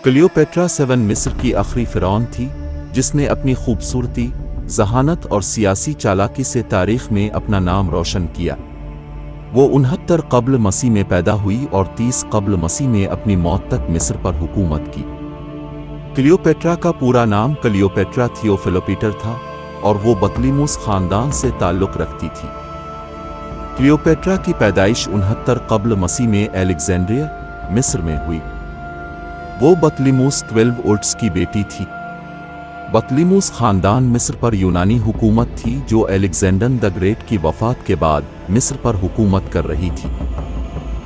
Cleopatra 7 मिस्र की आखिरी फ़िरौन थी जिसने अपनी खूबसूरती, ज़हानत और सियासी चालाकी से तारीख़ में अपना नाम रोशन किया। वो 69 क़ब्ल मसीह में पैदा हुई और 30 क़ब्ल मसीह में अपनी मौत तक मिस्र पर हुकूमत की। क्लियोपेट्रा का पूरा नाम क्लियोपेट्रा थियोफिलोपीटर था और वो बतलीमुस ख़ानदान से ताल्लुक़ रखती थी। क्लियोपेट्रा की पैदाइश 69 क़ब्ल मसीह में अलेक्जेंड्रिया, मिस्र में हुई। वो बतलीमुस 12 उर्ट्स की बेटी थी। बतलीमुस ख़ानदान मिस्र पर यूनानी हुकूमत थी जो अलेक्जेंडर द ग्रेट की वफ़ात के बाद मिस्र पर हुकूमत कर रही थी।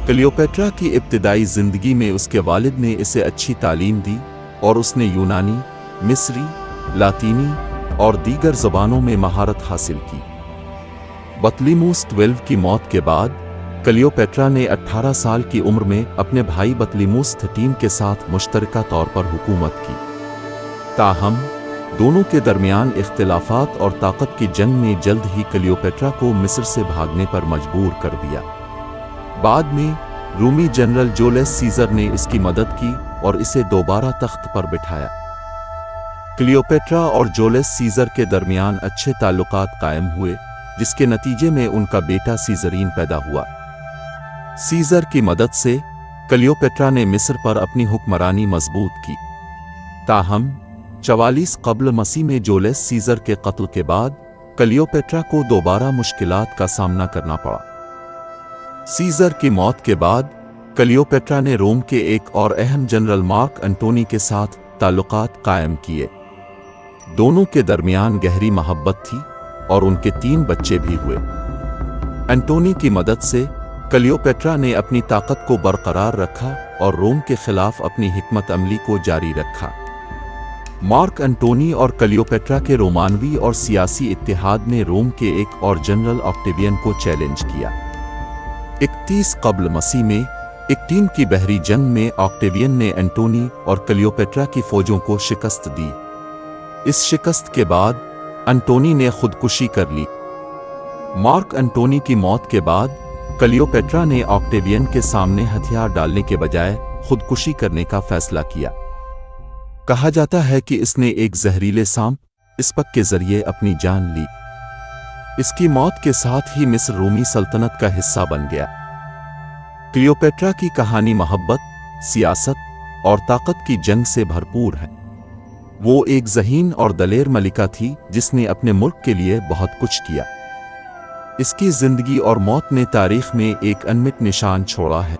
क्लियोपेट्रा की इब्तिदाई ज़िंदगी में उसके वालिद ने इसे अच्छी तालीम दी और उसने यूनानी, मिस्री, लातीनी और दीगर ज़बानों में महारत हासिल की। बतलीमुस 12 की मौत के बाद क्लियोपेट्रा ने 18 साल की उम्र में अपने भाई बतलीमुस 13 के साथ मुश्तरका तौर पर हुकूमत की। ताहम दोनों के दरमियान इख्तिलाफात और ताकत की जंग ने जल्द ही क्लियोपेट्रा को मिस्र से भागने पर मजबूर कर दिया। बाद में रूमी जनरल जूलियस सीज़र ने इसकी मदद की और इसे दोबारा तख्त पर बिठाया। क्लियोपेट्रा और जूलियस सीज़र के दरमियान अच्छे ताल्लुकात कायम हुए, जिसके नतीजे में उनका बेटा सीज़रीन पैदा हुआ। सीज़र की मदद से क्लियोपेट्रा ने मिस्र पर अपनी हुक्मरानी मजबूत की। ताहम 44 क़ब्ल मसीह में जूलियस सीज़र के कत्ल के बाद क्लियोपेट्रा को दोबारा मुश्किलात का सामना करना पड़ा। सीज़र की मौत के बाद क्लियोपेट्रा ने रोम के एक और अहम जनरल मार्क एंटोनी के साथ ताल्लुकात कायम किए। दोनों के दरमियान गहरी मोहब्बत थी और उनके 3 बच्चे भी हुए। एंटोनी की मदद से क्लियोपेट्रा ने अपनी ताकत को बरकरार रखा और रोम के खिलाफ अपनी हिकमत अमली को जारी रखा। मार्क एंटोनी और क्लियोपेट्रा के रोमानवी और सियासी इत्तेहाद ने रोम के एक और जनरल ऑक्टेवियन को चैलेंज किया। 31 क़ब्ल मसीह में इक्टीन की बहरी जंग में ऑक्टेवियन ने एंटोनी और क्लियोपेट्रा की फौजों को शिकस्त दी। इस शिकस्त के बाद एंटोनी ने खुदकुशी कर ली। मार्क एंटोनी की मौत के बाद क्लियोपेट्रा ने ऑक्टेवियन के सामने हथियार डालने के बजाय खुदकुशी करने का फैसला किया। कहा जाता है कि इसने एक जहरीले सांप इस्पक के जरिए अपनी जान ली। इसकी मौत के साथ ही मिस्र रोमी सल्तनत का हिस्सा बन गया। क्लियोपेट्रा की कहानी मोहब्बत, सियासत और ताकत की जंग से भरपूर है। वो एक ज़हीन और दलेर मलिका थी जिसने अपने मुल्क के लिए बहुत कुछ किया। इसकी जिंदगी और मौत ने तारीख में एक अनमिट निशान छोड़ा है।